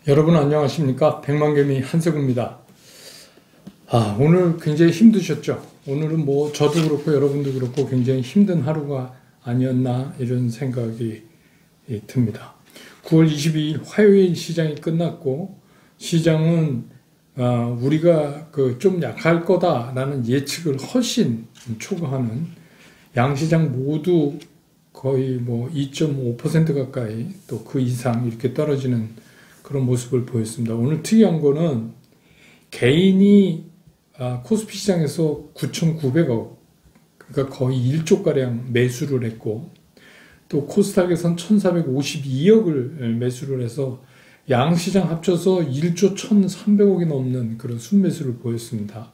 여러분 안녕하십니까? 백만개미 한석우입니다. 오늘 굉장히 힘드셨죠? 오늘은 뭐 저도 그렇고 여러분도 그렇고 굉장히 힘든 하루가 아니었나 이런 생각이 듭니다. 9월 22일 화요일 시장이 끝났고 시장은 우리가 좀 약할 거다라는 예측을 훨씬 초과하는 양시장 모두 거의 뭐 2.5% 가까이 또 그 이상 이렇게 떨어지는 그런 모습을 보였습니다. 오늘 특이한 거는 개인이 코스피 시장에서 9,900억, 그러니까 거의 1조가량 매수를 했고, 또 코스닥에선 1,452억을 매수를 해서 양시장 합쳐서 1조 1,300억이 넘는 그런 순매수를 보였습니다.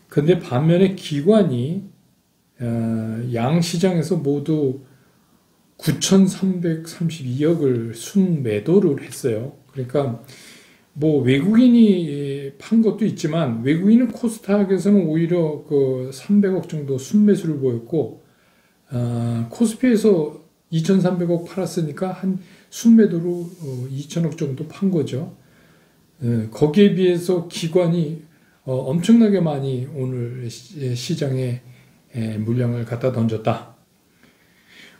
근데 반면에 기관이 양시장에서 모두 9,332억을 순매도를 했어요. 그러니까 뭐 외국인이 판 것도 있지만 외국인은 코스닥에서는 오히려 300억 정도 순매수를 보였고 코스피에서 2,300억 팔았으니까 한 순매도로 2,000억 정도 판 거죠. 거기에 비해서 기관이 엄청나게 많이 오늘 시장에 물량을 갖다 던졌다.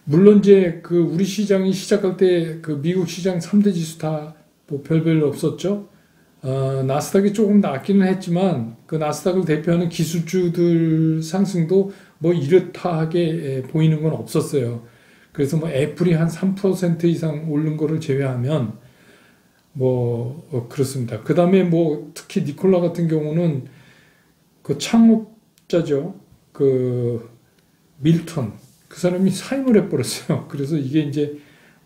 물론 이제 우리 시장이 시작할 때 미국 시장 3대 지수 다 뭐 별별 없었죠. 나스닥이 조금 낮기는 했지만 그 나스닥을 대표하는 기술주들 상승도 뭐 이렇다하게 보이는 건 없었어요. 그래서 뭐 애플이 한 3% 이상 오른 거를 제외하면 뭐 그렇습니다. 그 다음에 뭐 특히 니콜라 같은 경우는 창업자죠. 밀턴. 그 사람이 사임을 해버렸어요. 그래서 이게 이제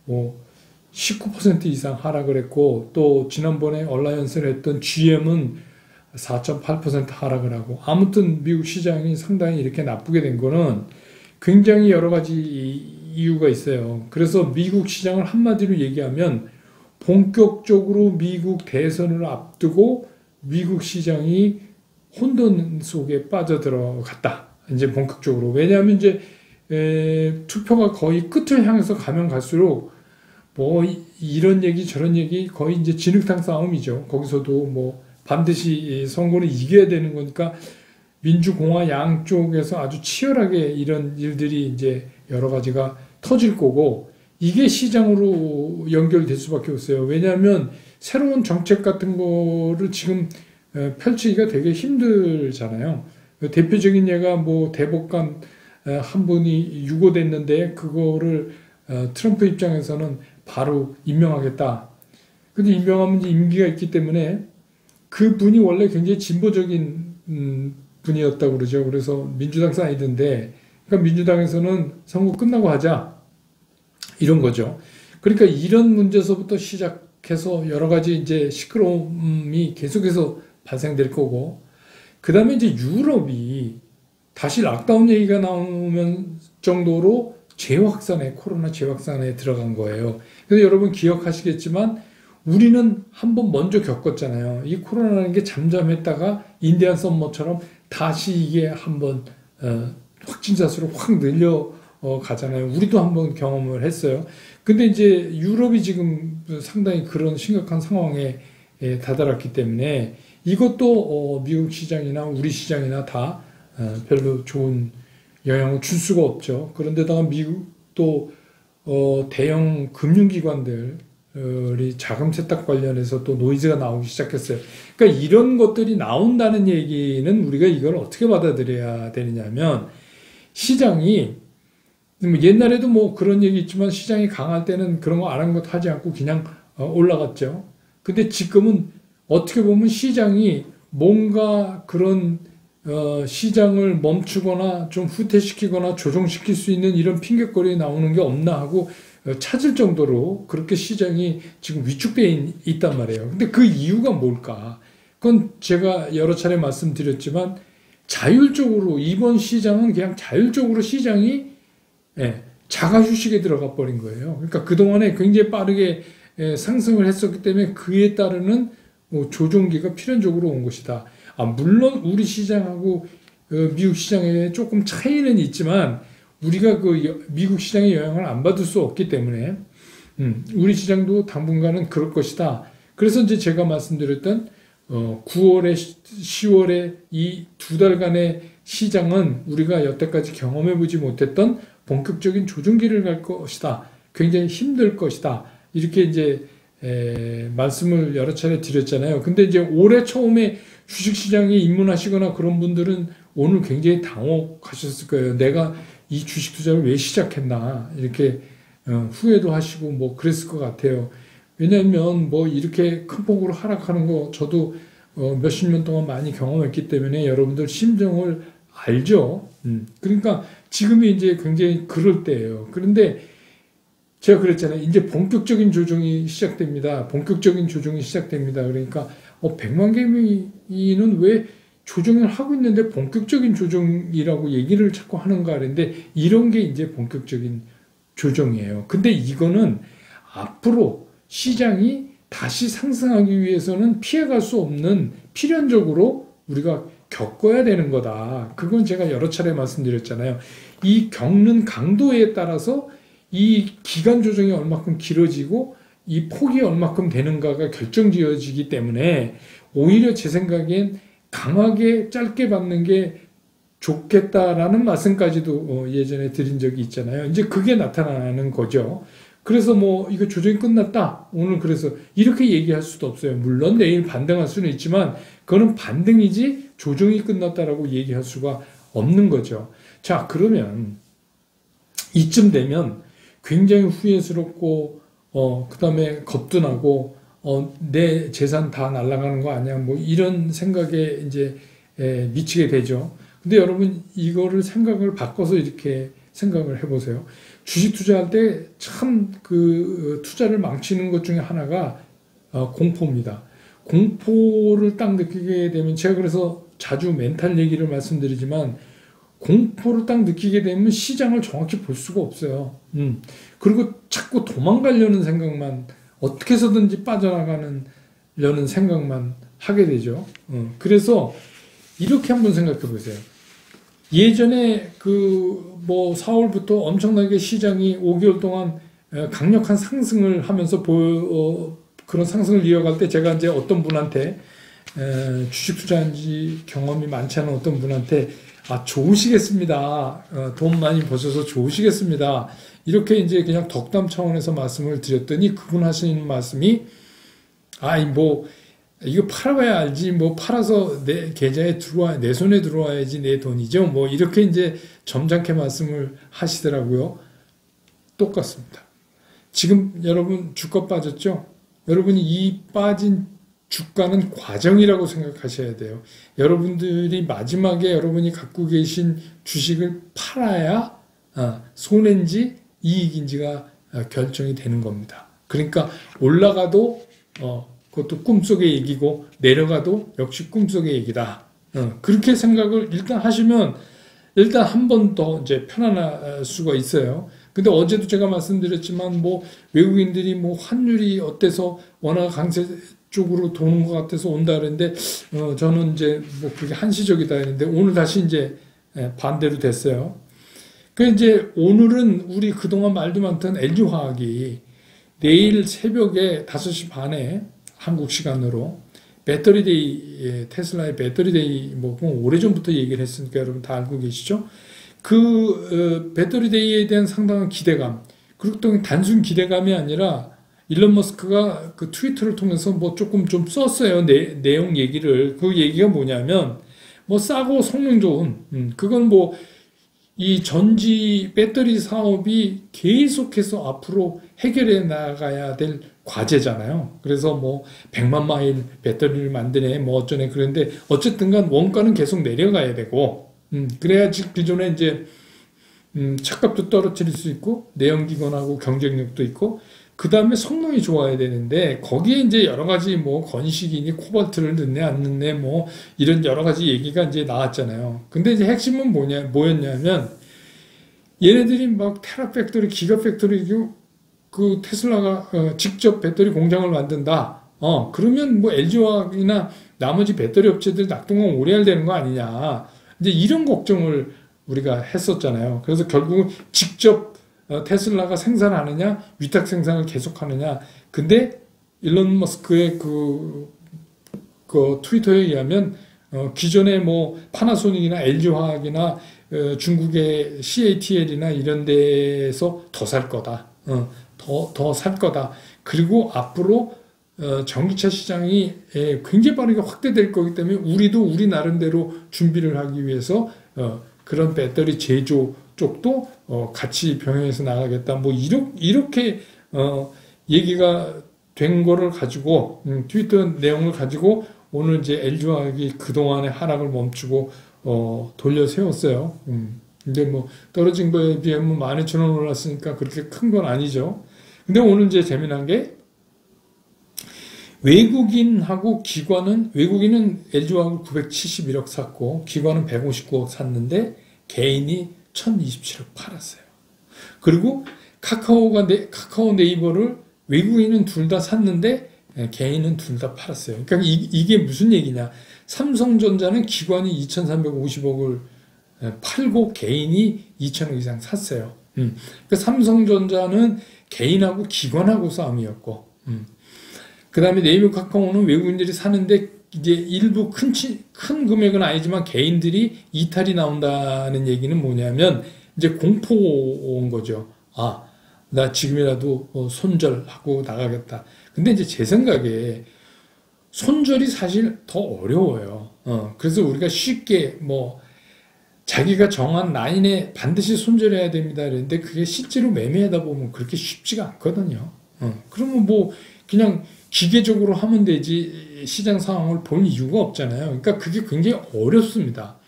뭐 19% 이상 하락을 했고, 또 지난번에 얼라이언스를 했던 GM은 4.8% 하락을 하고, 아무튼 미국 시장이 상당히 이렇게 나쁘게 된 거는 굉장히 여러 가지 이유가 있어요. 그래서 미국 시장을 한마디로 얘기하면 본격적으로 미국 대선을 앞두고 미국 시장이 혼돈 속에 빠져들어갔다. 이제 본격적으로. 왜냐하면 이제 투표가 거의 끝을 향해서 가면 갈수록 뭐 이런 얘기 저런 얘기 거의 이제 진흙탕 싸움이죠. 거기서도 뭐 반드시 선거는 이겨야 되는 거니까 민주공화 양쪽에서 아주 치열하게 이런 일들이 이제 여러 가지가 터질 거고, 이게 시장으로 연결될 수밖에 없어요. 왜냐하면 새로운 정책 같은 거를 지금 펼치기가 되게 힘들잖아요. 대표적인 예가 뭐 대법관 한 분이 유고됐는데 그거를 트럼프 입장에서는 바로 임명하겠다. 근데 임명하면 이제 임기가 있기 때문에 그 분이 원래 굉장히 진보적인 분이었다고 그러죠. 그래서 민주당 사이드인데, 그러니까 민주당에서는 선거 끝나고 하자 이런 거죠. 그러니까 이런 문제서부터 시작해서 여러 가지 이제 시끄러움이 계속해서 발생될 거고, 그 다음에 이제 유럽이 다시 락다운 얘기가 나오면 정도로 코로나 재확산에 들어간 거예요. 그래서 여러분 기억하시겠지만 우리는 한번 먼저 겪었잖아요. 이 코로나라는 게 잠잠했다가 인디안 썸머처럼 다시 이게 한번 확진자 수를 확 늘려가잖아요. 우리도 한번 경험을 했어요. 근데 이제 유럽이 지금 상당히 그런 심각한 상황에 다다랐기 때문에 이것도 미국 시장이나 우리 시장이나 다 별로 좋은 영향을 줄 수가 없죠. 그런데다가 미국도 대형 금융기관들이 자금 세탁 관련해서 또 노이즈가 나오기 시작했어요. 그러니까 이런 것들이 나온다는 얘기는 우리가 이걸 어떻게 받아들여야 되느냐면, 시장이 옛날에도 뭐 그런 얘기 있지만 시장이 강할 때는 그런 거 아랑곳 하지 않고 그냥 올라갔죠. 근데 지금은 어떻게 보면 시장이 뭔가 그런 시장을 멈추거나 좀 후퇴시키거나 조정시킬 수 있는 이런 핑계거리 나오는 게 없나 하고 찾을 정도로 그렇게 시장이 지금 위축되어 있단 말이에요. 근데 그 이유가 뭘까? 그건 제가 여러 차례 말씀드렸지만 자율적으로 이번 시장은 그냥 자율적으로 시장이 자가 휴식에 들어가 버린 거예요. 그러니까 그동안에 굉장히 빠르게 상승을 했었기 때문에 그에 따르는 뭐 조정기가 필연적으로 온 것이다. 물론 우리 시장하고 미국 시장에 조금 차이는 있지만 우리가 미국 시장의 영향을 안 받을 수 없기 때문에 우리 시장도 당분간은 그럴 것이다. 그래서 이제 제가 말씀드렸던 9월에 10월에 이 2달간의 시장은 우리가 여태까지 경험해보지 못했던 본격적인 조정기를 갈 것이다. 굉장히 힘들 것이다. 이렇게 이제 말씀을 여러 차례 드렸잖아요. 근데 이제 올해 처음에 주식시장에 입문하시거나 그런 분들은 오늘 굉장히 당혹하셨을 거예요. 내가 이 주식 투자를 왜 시작했나 이렇게 후회도 하시고 뭐 그랬을 것 같아요. 왜냐하면 뭐 이렇게 큰 폭으로 하락하는 거 저도 몇십 년 동안 많이 경험했기 때문에 여러분들 심정을 알죠. 그러니까 지금이 이제 굉장히 그럴 때예요. 그런데 제가 그랬잖아요. 이제 본격적인 조정이 시작됩니다. 본격적인 조정이 시작됩니다. 그러니까 100만 개미는 왜 조정을 하고 있는데 본격적인 조정이라고 얘기를 자꾸 하는가 하는데 이런 게 이제 본격적인 조정이에요. 근데 이거는 앞으로 시장이 다시 상승하기 위해서는 피해갈 수 없는 필연적으로 우리가 겪어야 되는 거다. 그건 제가 여러 차례 말씀드렸잖아요. 이 겪는 강도에 따라서 이 기간 조정이 얼마큼 길어지고 이 폭이 얼마큼 되는가가 결정지어지기 때문에 오히려 제 생각엔 강하게 짧게 받는 게 좋겠다라는 말씀까지도 예전에 드린 적이 있잖아요. 이제 그게 나타나는 거죠. 그래서 뭐 이거 조정이 끝났다. 오늘 그래서 이렇게 얘기할 수도 없어요. 물론 내일 반등할 수는 있지만 그거는 반등이지 조정이 끝났다라고 얘기할 수가 없는 거죠. 자, 그러면 이쯤 되면 굉장히 후회스럽고 그다음에 겁도 나고 내 재산 다 날아가는 거 아니야? 뭐 이런 생각에 이제 미치게 되죠. 근데 여러분 이거를 생각을 바꿔서 이렇게 생각을 해보세요. 주식 투자할 때 참 그 투자를 망치는 것 중에 하나가 공포입니다. 공포를 딱 느끼게 되면 제가 그래서 자주 멘탈 얘기를 말씀드리지만 공포를 딱 느끼게 되면 시장을 정확히 볼 수가 없어요. 그리고 자꾸 도망가려는 생각만 어떻게 해서든지 빠져나가려는 생각만 하게 되죠. 그래서 이렇게 한번 생각해 보세요. 예전에 뭐 4월부터 엄청나게 시장이 5개월 동안 강력한 상승을 하면서 그런 상승을 이어갈 때 제가 이제 어떤 분한테 주식 투자한 지 경험이 많지 않은 어떤 분한테 좋으시겠습니다. 돈 많이 버셔서 좋으시겠습니다. 이렇게 이제 그냥 덕담 차원에서 말씀을 드렸더니 그분 하시는 말씀이 이거 팔아봐야 알지. 뭐 팔아서 내 계좌에 내 손에 들어와야지 내 돈이죠. 뭐 이렇게 이제 점잖게 말씀을 하시더라고요. 똑같습니다. 지금 여러분 주가 빠졌죠? 여러분이 이 빠진 주가는 과정이라고 생각하셔야 돼요. 여러분들이 마지막에 여러분이 갖고 계신 주식을 팔아야 손해인지 이익인지가 결정이 되는 겁니다. 그러니까 올라가도 그것도 꿈속의 얘기고 내려가도 역시 꿈속의 얘기다. 그렇게 생각을 일단 하시면 일단 한 번 더 이제 편안할 수가 있어요. 근데 어제도 제가 말씀드렸지만 뭐 외국인들이 뭐 환율이 어때서 원화 강세 쪽으로 도는 것 같아서 온다 그랬는데 저는 이제 뭐 그게 한시적이다 했는데 오늘 다시 이제 반대로 됐어요. 그 이제 오늘은 우리 그동안 말도 많던 LG화학이 내일 새벽에 5시 반에 한국 시간으로 배터리데이, 테슬라의 배터리데이, 뭐 오래전부터 얘기를 했으니까 여러분 다 알고 계시죠? 그 배터리데이에 대한 상당한 기대감, 그리고 또 단순 기대감이 아니라 일론 머스크가 그 트위터를 통해서 뭐 조금 좀 썼어요. 내용 얘기를. 그 얘기가 뭐냐면 뭐 싸고 성능 좋은 그건 뭐 이 전지 배터리 사업이 계속해서 앞으로 해결해 나가야 될 과제잖아요. 그래서 뭐 100만 마일 배터리를 만드네 뭐 어쩌네 그런데 어쨌든 간 원가는 계속 내려가야 되고 그래야지 기존에 이제 차값도 떨어뜨릴 수 있고 내연기관하고 경쟁력도 있고 그 다음에 성능이 좋아야 되는데 거기에 이제 여러 가지 뭐 건식이니 코발트를 넣네 안 넣네 뭐 이런 여러 가지 얘기가 이제 나왔잖아요. 근데 이제 핵심은 뭐였냐면 얘네들이 막 테라팩토리, 기가팩토리 그 테슬라가 직접 배터리 공장을 만든다. 그러면 뭐 LG화학이나 나머지 배터리 업체들 낙동강 오래 해야 되는 거 아니냐. 이제 이런 걱정을 우리가 했었잖아요. 그래서 결국은 직접 테슬라가 생산하느냐, 위탁 생산을 계속하느냐. 근데 일론 머스크의 그 트위터에 의하면 기존의 뭐 파나소닉이나 LG화학이나 중국의 CATL이나 이런 데에서 더 살 거다. 더 살 거다. 그리고 앞으로 전기차 시장이 굉장히 빠르게 확대될 거기 때문에 우리도 우리 나름대로 준비를 하기 위해서 그런 배터리 제조 쪽도 같이 병행해서 나가겠다. 뭐 이렇게 얘기가 된 거를 가지고 트위터 내용을 가지고 오늘 이제 LG화학이 그동안의 하락을 멈추고 돌려 세웠어요. 근데 뭐 떨어진 거에 비하면 12,000원 올랐으니까 그렇게 큰 건 아니죠. 근데 오늘 이제 재미난 게 외국인하고 기관은 외국인은 LG화학을 971억 샀고 기관은 159억 샀는데 개인이 1,027억 팔았어요. 그리고 카카오 네이버를 외국인은 둘 다 샀는데 개인은 둘 다 팔았어요. 그러니까 이게 무슨 얘기냐? 삼성전자는 기관이 2,350억을 팔고 개인이 2,000억 이상 샀어요. 그러니까 삼성전자는 개인하고 기관하고 싸움이었고, 그 다음에 네이버 카카오는 외국인들이 사는데 이제 일부 큰 금액은 아니지만 개인들이 이탈이 나온다는 얘기는 뭐냐면 이제 공포 온 거죠. 아, 나 지금이라도 손절하고 나가겠다. 근데 이제 제 생각에 손절이 사실 더 어려워요. 그래서 우리가 쉽게 뭐 자기가 정한 라인에 반드시 손절해야 됩니다. 그런데 그게 실제로 매매하다 보면 그렇게 쉽지가 않거든요. 그러면 뭐 그냥 기계적으로 하면 되지 시장 상황을 볼 이유가 없잖아요. 그러니까 그게 굉장히 어렵습니다.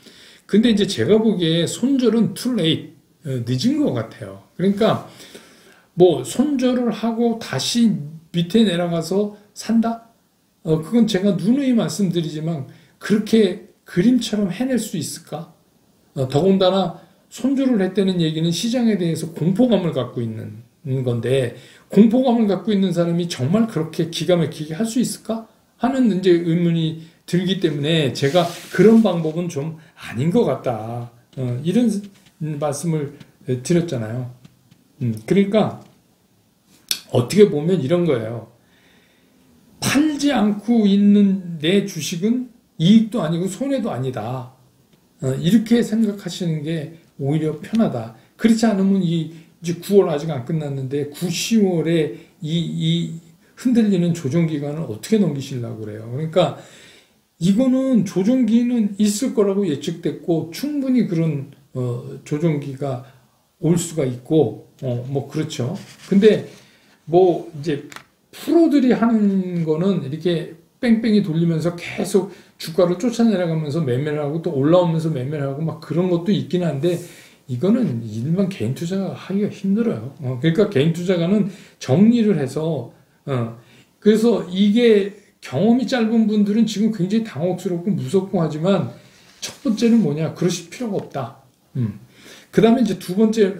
근데 이제 제가 보기에 손절은 too late, 늦은 것 같아요. 그러니까 뭐 손절을 하고 다시 밑에 내려가서 산다? 그건 제가 누누이 말씀드리지만 그렇게 그림처럼 해낼 수 있을까? 더군다나 손절을 했다는 얘기는 시장에 대해서 공포감을 갖고 있는 건데 공포감을 갖고 있는 사람이 정말 그렇게 기가 막히게 할 수 있을까? 하는 이제 의문이 들기 때문에 제가 그런 방법은 좀 아닌 것 같다. 이런 말씀을 드렸잖아요. 그러니까 어떻게 보면 이런 거예요. 팔지 않고 있는 내 주식은 이익도 아니고 손해도 아니다. 이렇게 생각하시는 게 오히려 편하다. 그렇지 않으면 이제 9월 아직 안 끝났는데 9, 10월에 이 흔들리는 조정기간을 어떻게 넘기시려고 그래요. 그러니까 이거는 조정기는 있을 거라고 예측됐고 충분히 그런 조정기가 올 수가 있고 뭐 그렇죠. 근데 뭐 이제 프로들이 하는 거는 이렇게 뺑뺑이 돌리면서 계속 주가를 쫓아내려가면서 매매를 하고 또 올라오면서 매매를 하고 막 그런 것도 있긴 한데 이거는 일반 개인 투자가 하기가 힘들어요. 그러니까 개인 투자가는 정리를 해서 그래서 이게 경험이 짧은 분들은 지금 굉장히 당혹스럽고 무섭고 하지만 첫 번째는 뭐냐? 그러실 필요가 없다. 그 다음에 이제 두 번째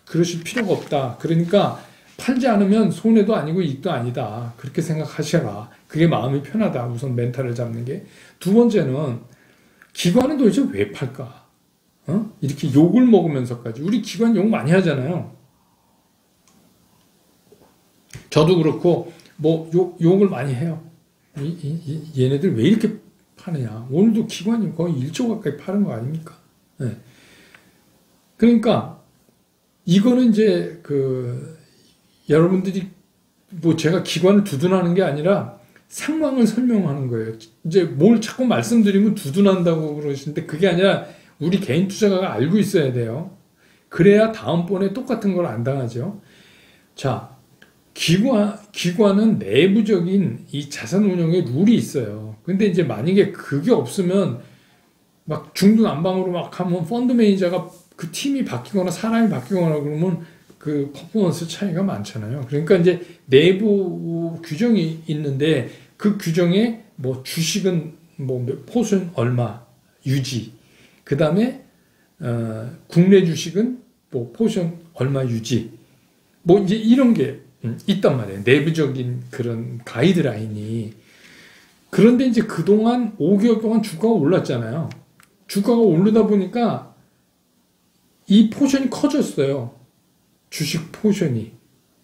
그러실 필요가 없다. 그러니까 팔지 않으면 손해도 아니고 이익도 아니다. 그렇게 생각하셔라. 그게 마음이 편하다. 우선 멘탈을 잡는 게. 두 번째는 기관은 도대체 왜 팔까? 이렇게 욕을 먹으면서까지. 우리 기관 욕 많이 하잖아요. 저도 그렇고 뭐 욕을 많이 해요. 얘네들 왜 이렇게 파느냐. 오늘도 기관이 거의 1조 가까이 파는 거 아닙니까? 네. 그러니까 이거는 이제 여러분들이 뭐 제가 기관을 두둔하는 게 아니라 상황을 설명하는 거예요. 이제 뭘 자꾸 말씀드리면 두둔한다고 그러시는데 그게 아니라 우리 개인 투자가가 알고 있어야 돼요. 그래야 다음번에 똑같은 걸 안 당하죠. 자, 기관은 내부적인 이 자산 운용의 룰이 있어요. 근데 이제 만약에 그게 없으면 막 중구난방으로 막 하면 펀드 매니저가 그 팀이 바뀌거나 사람이 바뀌거나 그러면 그 퍼포먼스 차이가 많잖아요. 그러니까 이제 내부 규정이 있는데 그 규정에 뭐 주식은 뭐 포션 얼마 유지, 그 다음에 국내 주식은 뭐 포션 얼마 유지, 뭐 이제 이런 게 있단 말이에요. 내부적인 그런 가이드라인이. 그런데 이제 그동안 5개월 동안 주가가 올랐잖아요. 주가가 오르다 보니까 이 포션이 커졌어요. 주식 포션이.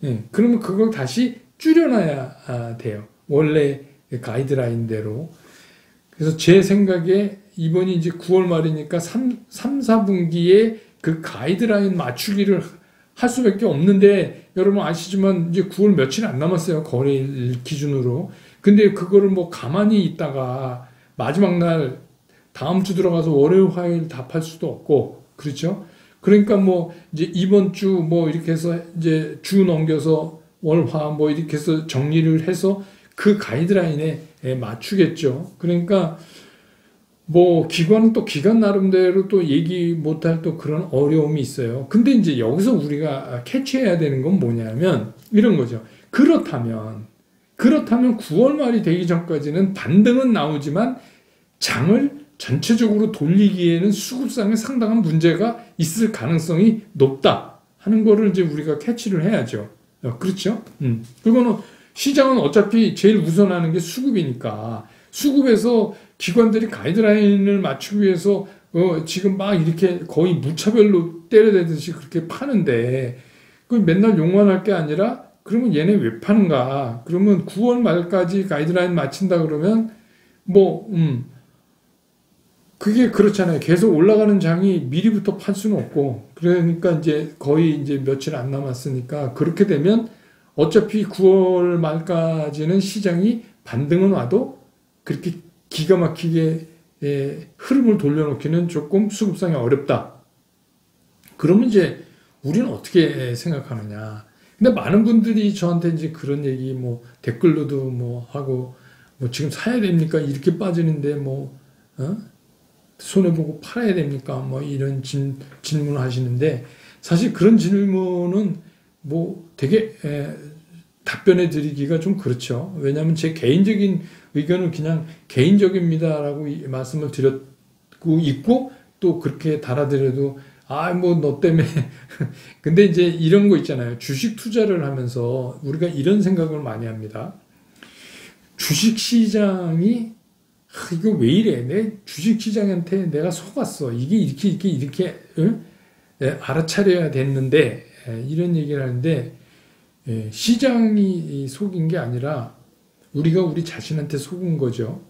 예, 그러면 그걸 다시 줄여놔야 돼요. 원래 가이드라인대로. 그래서 제 생각에 이번이 이제 9월 말이니까 3, 4분기에 그 가이드라인 맞추기를 할 수밖에 없는데, 여러분 아시지만 이제 9월 며칠 안 남았어요. 거래일 기준으로. 근데 그거를 뭐 가만히 있다가 마지막 날 다음 주 들어가서 월요일, 화요일 답할 수도 없고, 그렇죠? 그러니까 뭐 이제 이번 주 뭐 이렇게 해서 이제 주 넘겨서 월화 뭐 이렇게 해서 정리를 해서 그 가이드라인에 맞추겠죠. 그러니까 뭐 기관은 또 기관 나름대로 또 얘기 못할 또 그런 어려움이 있어요. 근데 이제 여기서 우리가 캐치해야 되는 건 뭐냐면 이런 거죠. 그렇다면 9월 말이 되기 전까지는 반등은 나오지만 장을 전체적으로 돌리기에는 수급상에 상당한 문제가 있을 가능성이 높다 하는 거를 이제 우리가 캐치를 해야죠. 그렇죠? 그거는 시장은 어차피 제일 우선하는 게 수급이니까 수급에서 기관들이 가이드라인을 맞추기 위해서 지금 막 이렇게 거의 무차별로 때려대듯이 그렇게 파는데 그 맨날 욕만 할 게 아니라 그러면 얘네 왜 파는가? 그러면 9월 말까지 가이드라인 맞춘다 그러면 뭐 그게 그렇잖아요. 계속 올라가는 장이 미리부터 팔 수는 없고, 그러니까 이제 거의 이제 며칠 안 남았으니까 그렇게 되면 어차피 9월 말까지는 시장이 반등은 와도 그렇게 기가 막히게 흐름을 돌려놓기는 조금 수급상이 어렵다. 그러면 이제 우리는 어떻게 생각하느냐. 근데 많은 분들이 저한테 이제 그런 얘기 뭐 댓글로도 뭐 하고 뭐 지금 사야 됩니까? 이렇게 빠지는데 뭐, 손해보고 팔아야 됩니까? 뭐 이런 질문을 하시는데 사실 그런 질문은 뭐 되게 답변해 드리기가 좀 그렇죠. 왜냐하면 제 개인적인 의견은 그냥 개인적입니다라고 말씀을 드렸고 있고 또 그렇게 달아드려도 뭐 너 때문에 근데 이제 이런 거 있잖아요. 주식 투자를 하면서 우리가 이런 생각을 많이 합니다. 주식 시장이 이거 왜 이래? 내 주식시장한테 내가 속았어. 이게 이렇게 응? 알아차려야 됐는데 이런 얘기를 하는데 시장이 속인 게 아니라 우리가 우리 자신한테 속은 거죠.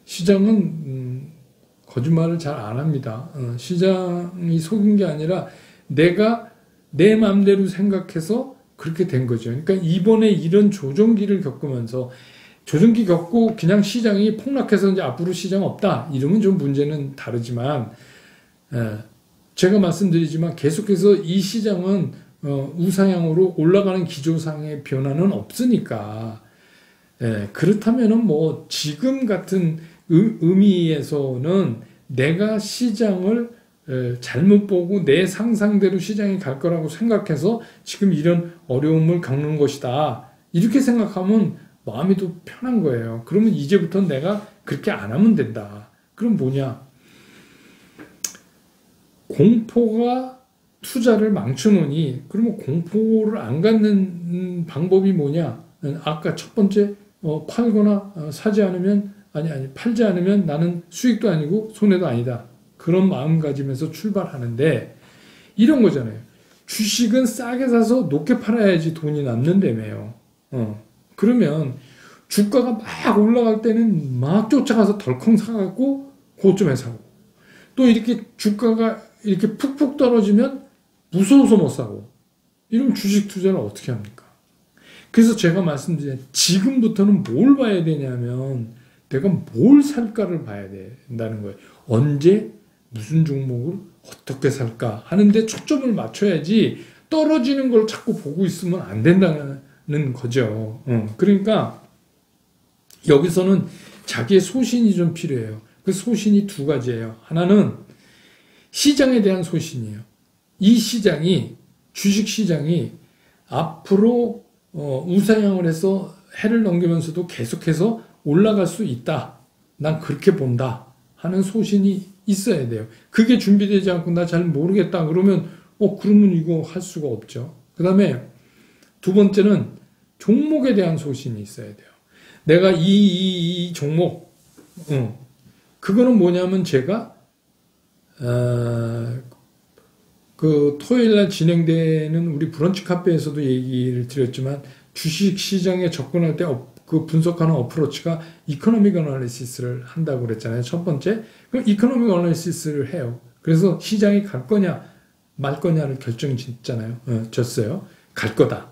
시장은 거짓말을 잘 안 합니다. 시장이 속인 게 아니라 내가 내 마음대로 생각해서 그렇게 된 거죠. 그러니까 이번에 이런 조정기를 겪으면서 조정기 겪고 그냥 시장이 폭락해서 이제 앞으로 시장 없다 이러면 좀 문제는 다르지만 제가 말씀드리지만 계속해서 이 시장은 우상향으로 올라가는 기조상의 변화는 없으니까 그렇다면은 뭐 지금 같은 의미에서는 내가 시장을 잘못 보고 내 상상대로 시장이 갈 거라고 생각해서 지금 이런 어려움을 겪는 것이다 이렇게 생각하면 마음이 더 편한 거예요. 그러면 이제부터 내가 그렇게 안 하면 된다. 그럼 뭐냐? 공포가 투자를 망쳐놓으니 그러면 공포를 안 갖는 방법이 뭐냐? 아까 첫 번째 팔거나 사지 않으면 팔지 않으면 나는 수익도 아니고 손해도 아니다. 그런 마음가짐에서 출발하는데 이런 거잖아요. 주식은 싸게 사서 높게 팔아야지 돈이 남는다며요. 그러면 주가가 막 올라갈 때는 막 쫓아가서 덜컹 사갖고 고점에 사고 또 이렇게 주가가 이렇게 푹푹 떨어지면 무서워서 못 사고 이러면 주식 투자를 어떻게 합니까? 그래서 제가 말씀드린 지금부터는 뭘 봐야 되냐면 내가 뭘 살까를 봐야 된다는 거예요. 언제 무슨 종목을 어떻게 살까 하는데 초점을 맞춰야지 떨어지는 걸 자꾸 보고 있으면 안 된다는 거죠. 그러니까 여기서는 자기의 소신이 좀 필요해요. 그 소신이 두 가지예요. 하나는 시장에 대한 소신이에요. 이 시장이 주식시장이 앞으로 우상향을 해서 해를 넘기면서도 계속해서 올라갈 수 있다. 난 그렇게 본다 하는 소신이 있어야 돼요. 그게 준비되지 않고 나 잘 모르겠다 그러면 그러면 이거 할 수가 없죠. 그 다음에 두 번째는 종목에 대한 소신이 있어야 돼요. 내가 이 종목, 그거는 뭐냐면 제가 그 토요일 날 진행되는 우리 브런치 카페에서도 얘기를 드렸지만 주식 시장에 접근할 때 그 분석하는 어프로치가 이코노믹 어널리시스를 한다고 그랬잖아요. 첫 번째. 그럼 이코노믹 어널리시스를 해요. 그래서 시장이 갈 거냐 말 거냐를 결정짓잖아요. 졌어요. 갈 거다.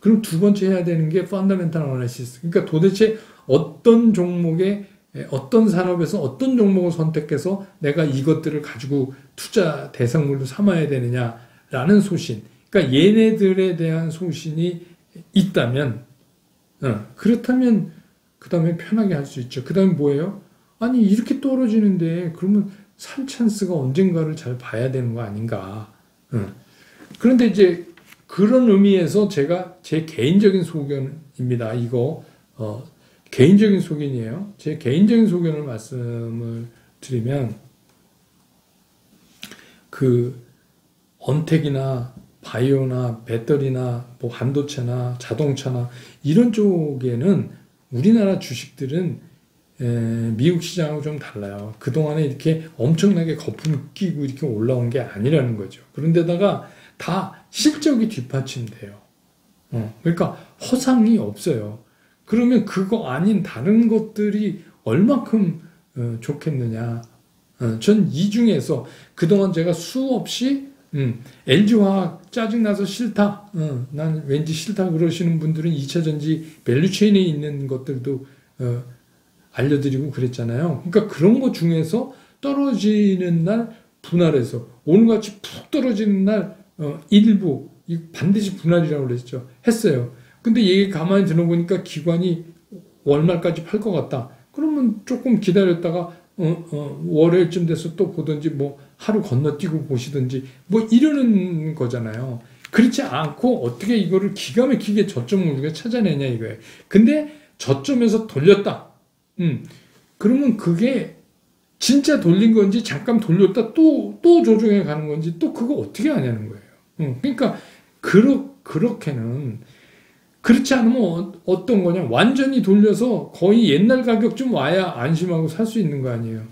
그럼 두 번째 해야 되는 게 펀더멘탈 어널리시스. 그러니까 도대체 어떤 종목에 어떤 산업에서 어떤 종목을 선택해서 내가 이것들을 가지고 투자 대상물로 삼아야 되느냐라는 소신. 그러니까 얘네들에 대한 소신이 있다면, 그렇다면 그 다음에 편하게 할 수 있죠. 그 다음에 뭐예요? 아니 이렇게 떨어지는데 그러면 살 찬스가 언젠가를 잘 봐야 되는 거 아닌가. 그런데 이제 그런 의미에서 제가 제 개인적인 소견입니다. 이거 개인적인 소견이에요. 제 개인적인 소견을 말씀을 드리면 그 언택이나 바이오나 배터리나 뭐 반도체나 자동차나 이런 쪽에는 우리나라 주식들은 미국 시장하고 좀 달라요. 그동안에 이렇게 엄청나게 거품 끼고 이렇게 올라온 게 아니라는 거죠. 그런데다가 다 실적이 뒷받침돼요. 그러니까 허상이 없어요. 그러면 그거 아닌 다른 것들이 얼마큼 좋겠느냐. 전 이 중에서 그동안 제가 수없이 LG화학 짜증나서 싫다. 난 왠지 싫다 그러시는 분들은 2차전지 밸류체인에 있는 것들도 알려드리고 그랬잖아요. 그러니까 그런 것 중에서 떨어지는 날 분할해서 오늘같이 푹 떨어지는 날 일부 반드시 분할이라고 그랬죠. 했어요. 근데 얘기 가만히 들어보니까 기관이 월말까지 팔 것 같다. 그러면 조금 기다렸다가 월요일쯤 돼서 또 보든지 뭐 하루 건너뛰고 보시든지 뭐 이러는 거잖아요. 그렇지 않고 어떻게 이거를 기가 막히게 저점을 우리가 찾아내냐 이거예요. 근데 저점에서 돌렸다. 그러면 그게 진짜 돌린 건지 잠깐 돌렸다 또 조정해 가는 건지 또 그거 어떻게 하냐는 거예요. 그러니까 그렇게는 그렇지 않으면 어떤 거냐 완전히 돌려서 거의 옛날 가격쯤 와야 안심하고 살 수 있는 거 아니에요.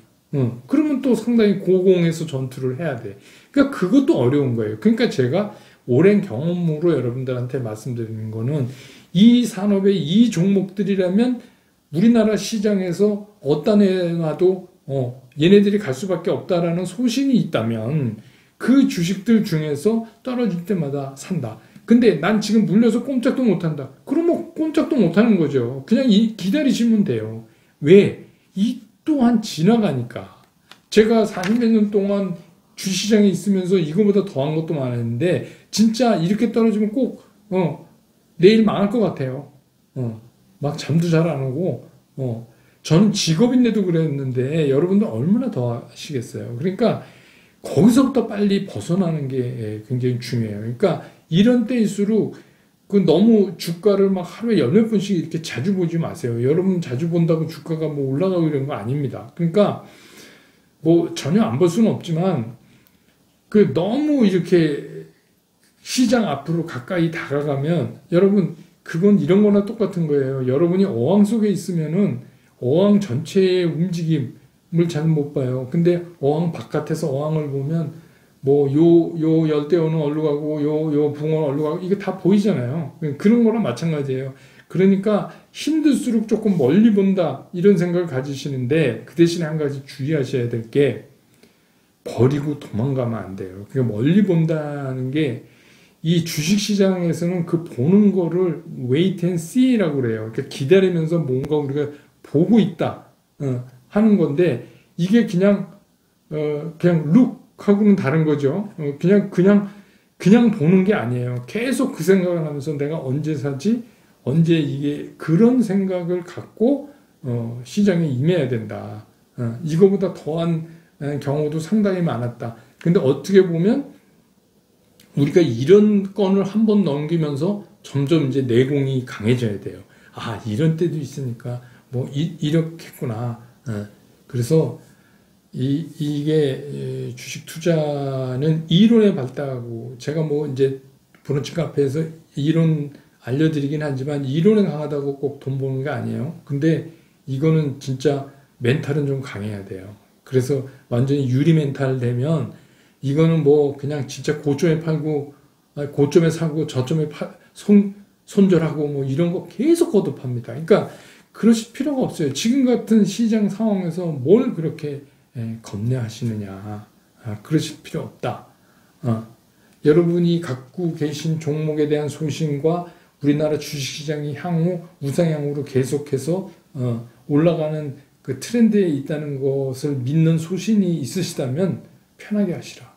그러면 또 상당히 고공에서 전투를 해야 돼. 그러니까 그것도 어려운 거예요. 그러니까 제가 오랜 경험으로 여러분들한테 말씀드리는 거는 이 산업의 이 종목들이라면 우리나라 시장에서 어디다 내놔도 얘네들이 갈 수밖에 없다라는 소신이 있다면 그 주식들 중에서 떨어질 때마다 산다. 근데 난 지금 물려서 꼼짝도 못한다. 그러면 꼼짝도 못하는 거죠. 그냥 기다리시면 돼요. 왜? 이 또한 지나가니까. 제가 40몇 년 동안 주시장에 있으면서 이거보다 더한 것도 많았는데 진짜 이렇게 떨어지면 꼭 내일 망할 것 같아요. 막 잠도 잘 안 오고 저는 직업인데도 그랬는데 여러분들 얼마나 더 하시겠어요. 그러니까 거기서부터 빨리 벗어나는 게 굉장히 중요해요. 그러니까 이런 때일수록 그 너무 주가를 막 하루에 열몇 번씩 이렇게 자주 보지 마세요. 여러분 자주 본다고 주가가 뭐 올라가고 이런 거 아닙니다. 그러니까 뭐 전혀 안 볼 수는 없지만 그 너무 이렇게 시장 앞으로 가까이 다가가면 여러분 그건 이런 거나 똑같은 거예요. 여러분이 어항 속에 있으면은 어항 전체의 움직임을 잘 못 봐요. 근데 어항 바깥에서 어항을 보면 뭐 요 열대어는 어디로 가고 요 붕어는 어디로 가고 이게 다 보이잖아요. 그런 거랑 마찬가지예요. 그러니까 힘들수록 조금 멀리 본다 이런 생각을 가지시는데 그 대신에 한 가지 주의하셔야 될 게 버리고 도망가면 안 돼요. 그러니까 멀리 본다는 게 이 주식시장에서는 그 보는 거를 wait and see라고 그래요. 그러니까 기다리면서 뭔가 우리가 보고 있다 하는 건데 이게 그냥 look 하고는 다른 거죠. 그냥 보는 게 아니에요. 계속 그 생각을 하면서 내가 언제 사지? 언제 이게 그런 생각을 갖고 시장에 임해야 된다. 이거보다 더한 경우도 상당히 많았다. 근데 어떻게 보면 우리가 이런 건을 한번 넘기면서 점점 이제 내공이 강해져야 돼요. 아, 이런 때도 있으니까 뭐 이렇겠구나. 그래서 이게 주식 투자는 이론에 발달하고 제가 뭐 이제 브런치 카페에서 이론 알려드리긴 하지만 이론에 강하다고 꼭 돈 버는 게 아니에요. 근데 이거는 진짜 멘탈은 좀 강해야 돼요. 그래서 완전히 유리 멘탈 되면 이거는 뭐 그냥 진짜 고점에 팔고 고점에 사고 저점에 손절하고 뭐 이런 거 계속 거듭합니다. 그러니까 그러실 필요가 없어요. 지금 같은 시장 상황에서 뭘 그렇게 겁내하시느냐. 그러실 필요 없다. 여러분이 갖고 계신 종목에 대한 소신과 우리나라 주식시장이 향후 우상향으로 계속해서 올라가는 그 트렌드에 있다는 것을 믿는 소신이 있으시다면 편하게 하시라.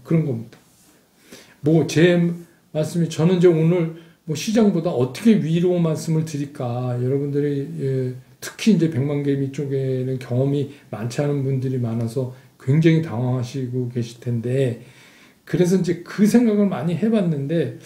그런 겁니다. 뭐 제 말씀이 저는 이제 오늘 뭐 시장보다 어떻게 위로 말씀을 드릴까. 여러분들이 특히 이제 백만개미 쪽에는 경험이 많지 않은 분들이 많아서 굉장히 당황하시고 계실 텐데, 그래서 이제 그 생각을 많이 해봤는데,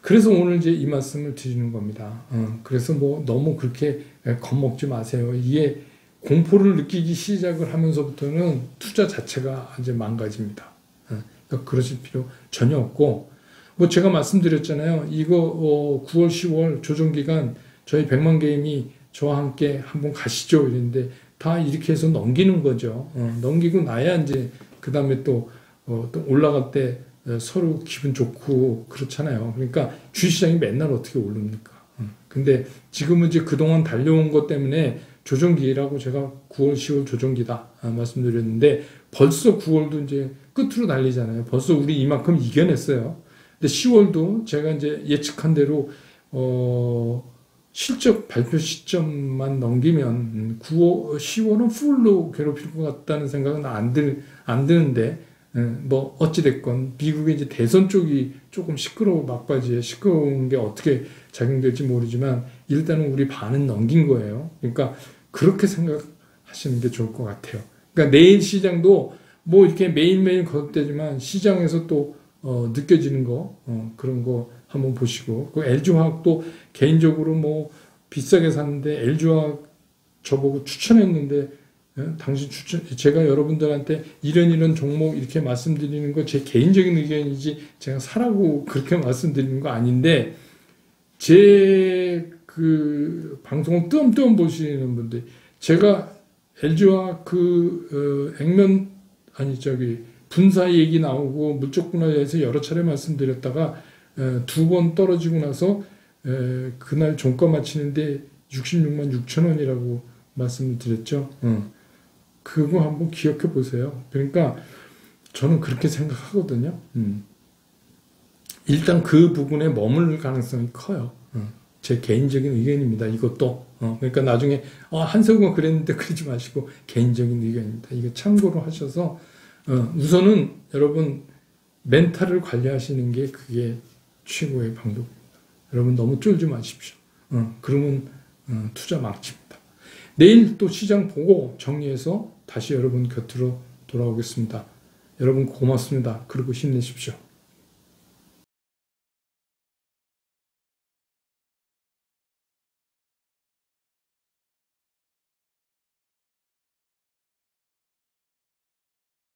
그래서 오늘 이제 이 말씀을 드리는 겁니다. 그래서 뭐 너무 그렇게 겁먹지 마세요. 이게 공포를 느끼기 시작을 하면서부터는 투자 자체가 이제 망가집니다. 그러니까 그러실 필요 전혀 없고, 뭐 제가 말씀드렸잖아요. 이거 9월, 10월 조정기간 저희 백만개임이 저와 함께 한번 가시죠. 이랬는데 다 이렇게 해서 넘기는 거죠. 넘기고 나야 이제 그 다음에 또 올라갈 때 서로 기분 좋고 그렇잖아요. 그러니까 주식시장이 맨날 어떻게 오릅니까? 근데 지금은 이제 그동안 달려온 것 때문에 조정기라고 제가 9월, 10월 조정기다 말씀드렸는데 벌써 9월도 이제 끝으로 달리잖아요. 벌써 우리 이만큼 이겨냈어요. 근데 10월도 제가 이제 예측한 대로 실적 발표 시점만 넘기면 10월은 풀로 괴롭힐 것 같다는 생각은 안 드는데, 뭐 어찌됐건 미국의 이제 대선 쪽이 조금 시끄러워, 막바지에 시끄러운 게 어떻게 작용될지 모르지만 일단은 우리 반은 넘긴 거예요. 그러니까 그렇게 생각하시는 게 좋을 것 같아요. 그러니까 내일 시장도 뭐 이렇게 매일매일 거듭되지만 시장에서 또 느껴지는 거, 그런 거 한번 보시고, 그 LG화학도 개인적으로 뭐 비싸게 샀는데 LG화학 저보고 추천했는데, 당신 제가 여러분들한테 이런 종목 이렇게 말씀드리는 거 제 개인적인 의견이지 제가 사라고 그렇게 말씀드리는 거 아닌데, 제 그 방송을 뜸뜸 보시는 분들, 제가 LG화학 분사 얘기 나오고 물적 분할에서 여러 차례 말씀드렸다가 2번 떨어지고 나서 그날 종가 맞히는데 66만 6천 원이라고 말씀을 드렸죠. 그거 한번 기억해 보세요. 그러니까 저는 그렇게 생각하거든요. 일단 그 부분에 머물 가능성이 커요. 제 개인적인 의견입니다. 이것도. 그러니까 나중에 한석은 그랬는데 그러지 마시고 개인적인 의견입니다. 이거 참고로 하셔서 우선은 여러분 멘탈을 관리하시는 게 그게 최고의 방법입니다. 여러분 너무 쫄지 마십시오. 그러면 투자 망칩니다. 내일 또 시장 보고 정리해서 다시 여러분 곁으로 돌아오겠습니다. 여러분 고맙습니다. 그리고 힘내십시오.